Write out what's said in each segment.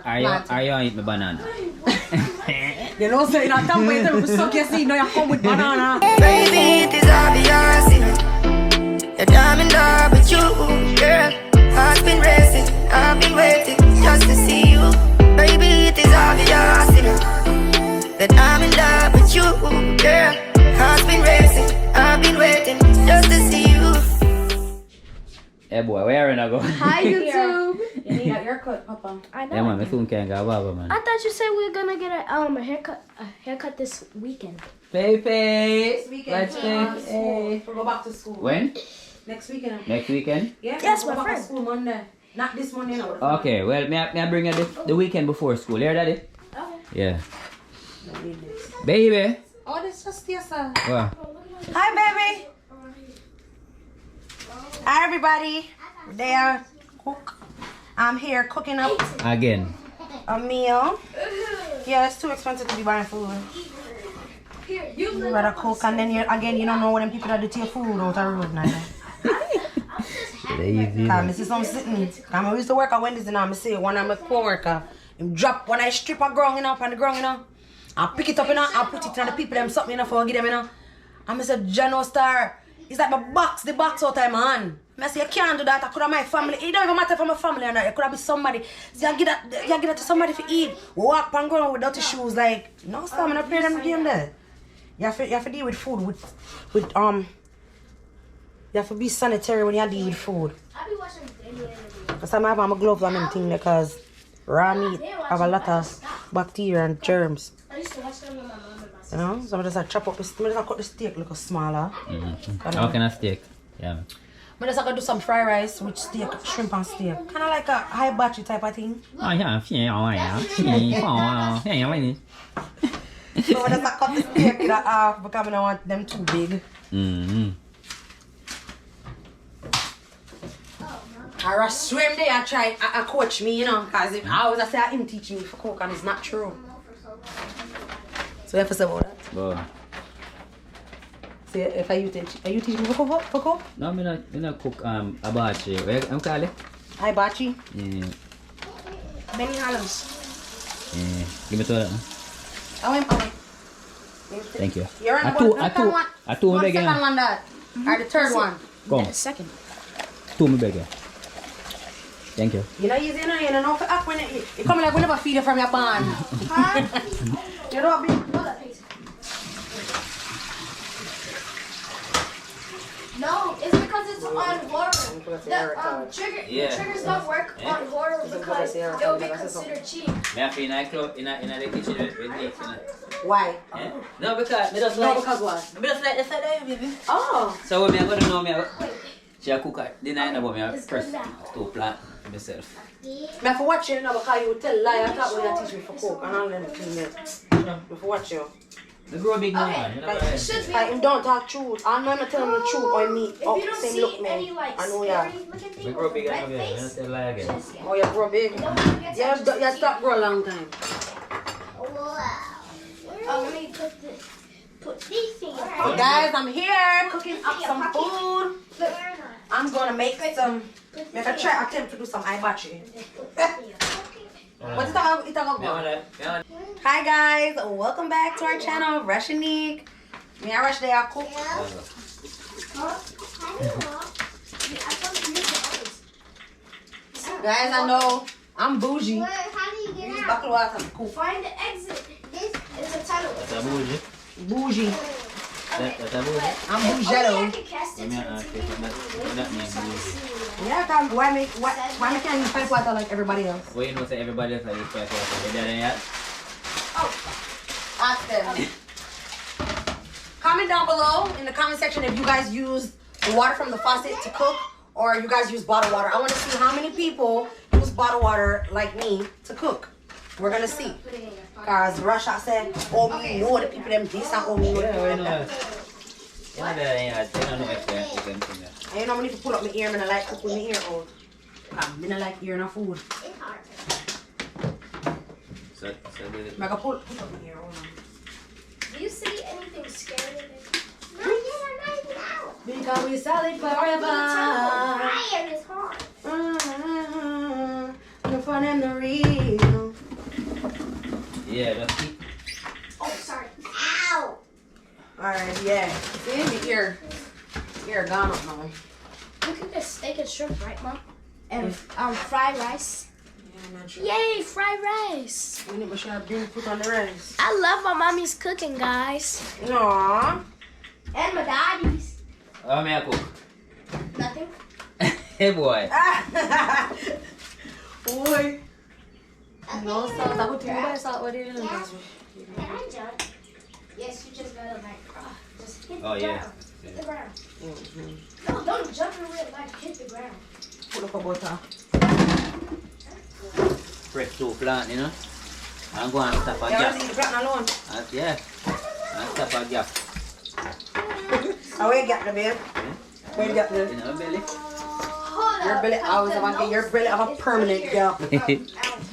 Are you eat my banana? You know, so you're not done with it. Suck your seed, now you come with banana. Baby, it is obvious, you know. That I'm in love with you, girl. Heart's been racing, I've been waiting just to see you. Baby, it is obvious, you know. That I'm in love with you, girl. Heart's been racing, I've been waiting just to see you. Hey boy, where are you going? Hi YouTube. You need a haircut, Papa. I know. Yeah man, I soon can't go baba man. I thought you said we were gonna get a haircut this weekend. Pepe, Weekend. let's go. Hey. We'll go back to school. When? Next weekend. Next weekend? Yeah, Yes, we'll my go back to friend. school Monday. Not this Monday, no. Okay, well, may I bring you the weekend before school? Here, daddy? Okay. Yeah. Baby. Oh, this just yes, sir. What? Hi, baby. Hi, everybody. There, cook. I'm here cooking up Again. a meal. Yeah, it's too expensive to be buying food. You gotta cook, and then you don't know what them people that do to your food out the road now. Lazy. This is some sitting. I used to work at Wendy's and I see one of my co-worker. Him drop when I strip a ground up on the ground, you know. I pick it up, you know, I put it on the people them something, you know, for give them, you know. And I said, Jano Star, it's like my box, the box out of my hand. I say, you can't do that. I could have my family. It don't even matter for my family or not. It could have been somebody. So you give that to somebody to eat. We walk on ground with dirty shoes, like, no, stop, I'm not playing them game there. You have to deal with food with you have to be sanitary when you deal with food. Because I have my gloves on and things because raw meat have a lot of bacteria and germs. You know? So I just chop up this, I just cut the steak a little smaller. How can I steak? Yeah. I just do some fried rice with steak, shrimp and steak. Kind of like a high battery type of thing. Oh yeah, So I just cut the steak in half because I don't want them too big. I swim there, I try, I coach me, you know, because I always say him teach me for cook and it's not true. So you have to say about that. Boy. See, if you teach me for cook? No, I not cook abachi. What you call it? Hibachi. Yeah. Benny Hollands. Yeah. Give me to that. I went. Thank you. You're on the second one. I two me second begin. one that. Or the third one. Come. Second. Two me begin. Thank you. You know easy, you know for act when you come like we never feed it from your barn. You know be. No, it's because it's on water. The triggers don't work on water because it will be considered cheating. May I feel in the kitchen with Nique? Why? Yeah? No, because me just No, like. because what? Me just like the side there, baby. Oh. So when me go to know me, she a cook dinner, but me It's press good now. two plant myself. Me have to watch you now because you tell lie. I thought when you teach me for cook and all them clean it. Me have to watch you. The grow big now, Okay. man. You know Like, what I It should be. Like, don't talk truth. I know I'm not telling the truth or me. If you don't same see look, any man. like I know ya. scary looking We thing grow with big red enough, yeah. You face, don't lie again. just Oh, you grow big. don't forget to You stop grow a long time. Oh, let me put these things. Oh, guys, I'm here cooking up some food. Look. I'm gonna make some. Make a try attempt to do some hibachi. What is that? Hi guys, welcome back to our channel, Rush and Nique. Me and Rush, they are cook. Guys, I know I'm bougie. How do you get Use out? buckle water to cook. Find the exit. This is a title. That's a bougie. Bougie. That's a bougie. I'm I bougetto. can cast I it mean, to that means bougie. Yeah, cause why me can't use pipe water like everybody else? Well, you know, say everybody else like this price water. You done yet? Ask them. Comment down below in the comment section if you guys use the water from the faucet to cook or you guys use bottled water. I want to see how many people use bottled water like me to cook. We're gonna see. Cause Russia said, oh me know the people them this and oh me know the people them that. You know that you don't know if you can do that. And you know I need to pull up my ear and I like cook with my ear out. I don't like ear no food. So do it. I can pull up my ear. Hold on. Do you see anything scary in it? Because we solid forever. Iron is hard. The fun and the real. Yeah, just eat. Oh, sorry. Ow! Alright, yeah. See, the ear gone up now. We cook this steak and shrimp, right, Mom? And fried rice. Yeah, I'm not sure. Yay, fried rice! We need to share bean put on the rice. I love my mommy's cooking, guys. Aww. And my daddy's. How may I cook? Nothing. Hey boy. Boy. No salt. I would think salt. What do you do? Can I jump? Yes, you just gotta just hit the Oh, yeah. ground. Hit the ground. No, don't jump in real life. Hit the ground. Put up a butter. Fresh two plant, you know. I'm going to stop a Yeah, gap. leave the plant alone. Yeah. I'm stop a gap. How you get the babe? Where you get the? In our belly. Hold Your up. belly always have a your belly have a permanent gap. Wait, you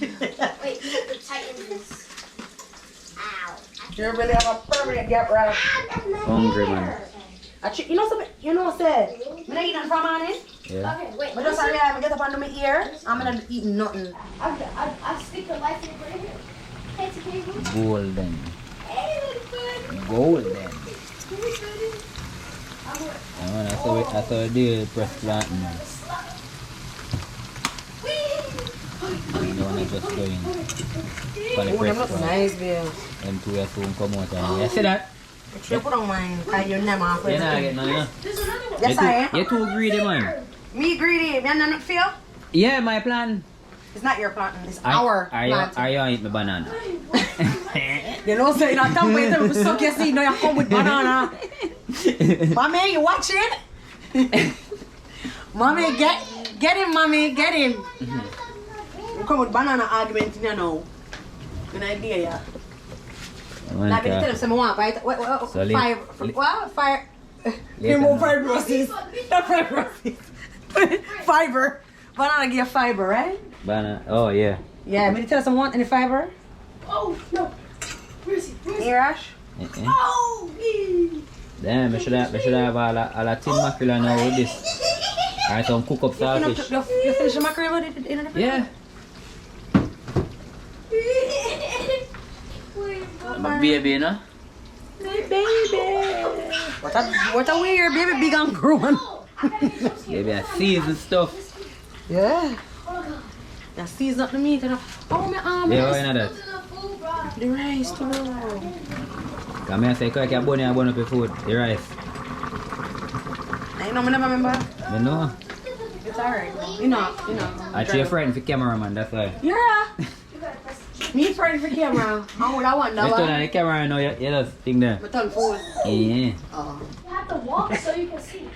have to tighten this. Ow. Your belly have a permanent gap, right? Hungry, man. You know something? You know what I said? I'm not eating from on it. Yeah. Okay, wait. But just sorry, I'm get up under my ear. I'm not eating nothing. I'll stick the light in right here. Hey, it's okay, boo. Golden. Hey, little buddy. Golden. I'm good. Oh, that's how we do press plant, man. You don't want to just go in. For the Oh, them press look plant. nice, babe. Them two are soon come out and you see that? You put on mine. Your name off. You're not getting none, you know? There's another one. Yes, I am. You're too greedy, man. Me greedy. You not feel? Yeah, my plan. It's not your planting. It's our planting. Are you eating my banana? You know, so you're not talking about it. Suck your seed. Now you come with banana. Mommy, you watching? Mommy, get him, mommy, get him. You come with banana argument, you know. Good idea, yeah. Like me tell him, say, I want five. Remove fibrosis. Not fibrosis. Fiber. Banana give fiber, right? Banana. Oh yeah. Yeah, me tell us I want any fiber. Oh, no. Where is he? Where is he? Hey, Rash. Oh, Damn, I should have all a tin mackerel now with this. Alright, some cook up starfish. You finish the mackerel with it in the fridge? Yeah. My baby, you know? Baby. What a weird baby big and grown. Baby, I season stuff. Yeah. That season up the meat and oh my arm. Yeah, why not that? The rice too. Come here, say, I can bone up your food. The rice. I never remember. You know? It's alright. You know. I treat your friend for cameraman, that's why. Yeah. Me friend for camera. How would I want that You turn on one? the camera and you just think there. But on phone. Yeah. Oh. You have to walk so you can see.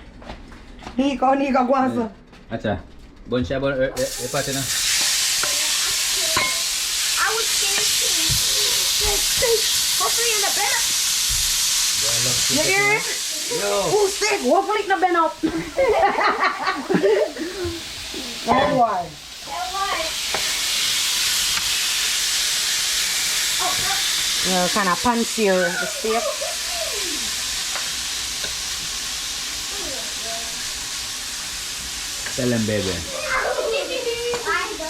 Nique, guasa. Acha. Bunch of the party now. I was scared too. Hopefully in the bed. You hear it? Yo. Who's sick? Hopefully not been up. That one. Yeah, kind of pancier the steak. Tell them, baby.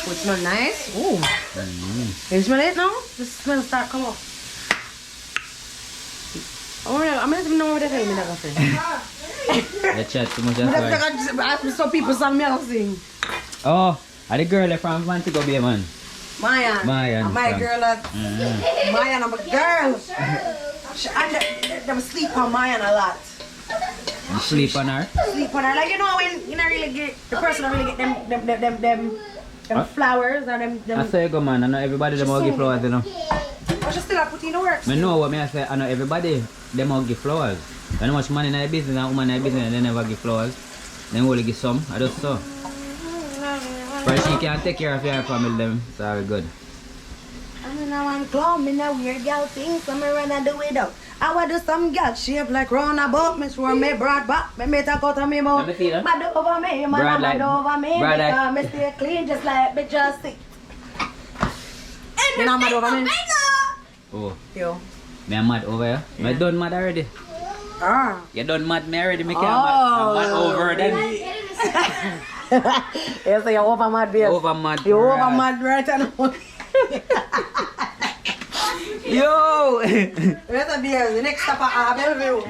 It smells nice. Ooh. You smell it now? The smell start come up. Oh, I'm not even know what that is. They chat too much. Some people some melting. Oh, are the girl from Montego Bay, man? Mayan. My girl. Mayan, I'm a girl. And them sleep on Mayan a lot. You sleep on her? Sleep on her. Like, you know, when you don't really get, the person don't really get them flowers or them. I say go, man. I know everybody them all give flowers, you know. But she still have put in the work. I know what me I say. I know everybody them all give flowers. I know much man in their business and woman in their business and they never give flowers. They only give some. I just so. But she can take care of your family, them. So very good. I mean, I want clown, me now weird girl things, so me run and do it out. I want do some girl shape like roundabout, me sure me broad back, me take out of me mouth. Let me see that. Bad over me, man, Broad like- bad over me, broad like- because me stay clean just like me just sick. You know mad over me? Oh, Yo. me I'm mad over here. Me done mad already. Ah. You done mad me already, me can't mad. I'm mad over then. Yes, you're over mad, babe. Over mad. You're over mad right now. Yo! Let's be the next stop at Bellevue.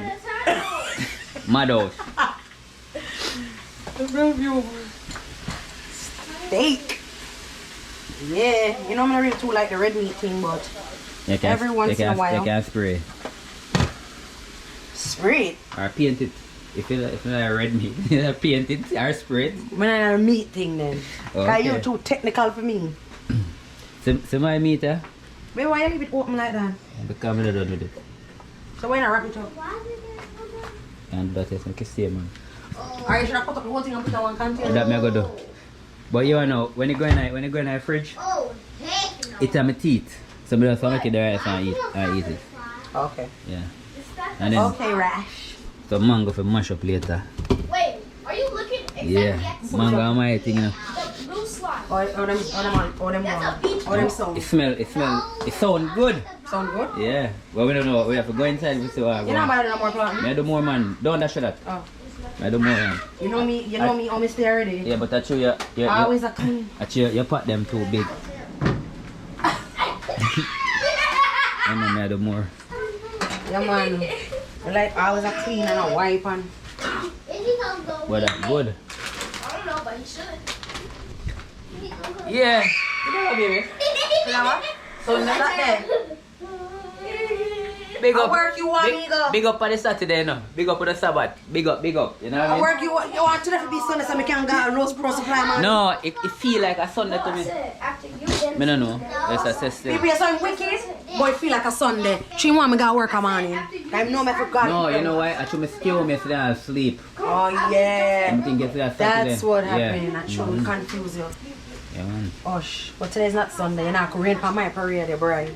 Madhouse. Bellevue. Steak. Yeah, you know I'm not really too like the red meat thing, but every once in a while. You can spray. Spray it. Or paint it. If you like red meat, paint it or spray it. When I a meat thing then. Okay. Cause you're too technical for me. So my meat, eh? Wait, why you leave it open like that? Because I'm not done with it. So why not wrap it up? And that is like a stay, man. Alright, should I put up the whole thing and put it in one container? That me I go do. But you know, when you go in the fridge, Oh, heck no. it's on my teeth. So I just make it the rice and eat it. Okay. Yeah. And then Okay, Rash. so mango for mash up later. Wait, are you looking exactly Yeah. at the Mango on my thing, you know. blue slime? Or them It sound good. Sound good? Yeah. But we don't know. We have to go inside and see what You're not buying no more plant? I do more, man. Don't dash that. Oh. I do more, man. You know me, almost there already. Yeah, but that's true. You Always a clean. you pot them too big. And then I do more. Yeah, man. I like always a clean and a wipe and. Is he gonna go? Well, that's good. I don't know, but he should. Yeah. You know what, baby? You know what? So you're not there. Big I up. work you want me go. Big up on the Saturday, no. Big up on the Sabbath. Big up. You know what I I mean? work you want to be Sunday so I can go and Rose Pro supply man. No, it feel like a Sunday to me. After you, then. I don't know. It's a system. People are so wicked, but it feel like a Sunday. She want me to go work a morning. I know me forgot. No, you know why? I should skew me yesterday and sleep. Oh yeah. I'm thinking yesterday Saturday. That's what Yeah. happened. That should confuse you. Yeah, man. But today's not Sunday. You're not going to rain on my parade, you bride.